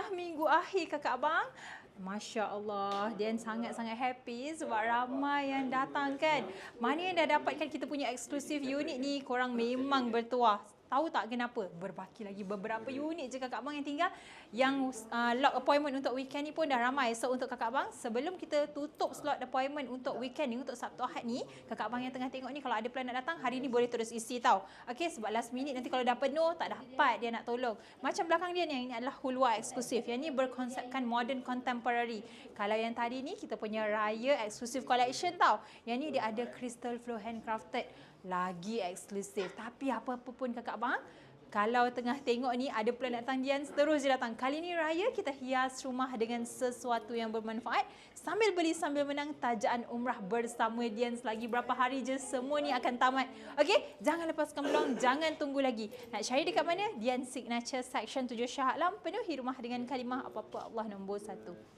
dah minggu akhir kakak abang. Masya Allah, Dian sangat-sangat happy sebab ramai yang datang kan. Mana yang dah dapatkan kita punya eksklusif unit ni, korang memang bertuah. Tahu tak kenapa? Berbaki lagi beberapa unit je kakak abang yang tinggal. Yang lock appointment untuk weekend ni pun dah ramai. So untuk kakak abang, sebelum kita tutup slot appointment untuk weekend ni, untuk Sabtu Ahad ni, kakak abang yang tengah tengok ni, kalau ada plan nak datang, hari ni boleh terus isi tau. Okay, sebab last minute nanti kalau dah penuh, tak dapat dia nak tolong. Macam belakang dia ni, yang ini adalah Hulwa eksklusif. Yang ni berkonsepkan modern contemporary. Kalau yang tadi ni, kita punya Raya Exclusive Collection tau. Yang ni dia ada crystal flow handcrafted. Lagi eksklusif. Tapi apa-apa pun kakak abang, kalau tengah tengok ni ada plan datang Dian, terus je datang. Kali ni raya kita hias rumah dengan sesuatu yang bermanfaat. Sambil beli sambil menang tajaan umrah bersama Dian. Selagi berapa hari je semua ni akan tamat. Okey, jangan lepaskan peluang, jangan tunggu lagi. Nak cari dekat mana? Dian Signature Section 7 Shah Alam, penuhi rumah dengan kalimah apa-apa Allah nombor 1.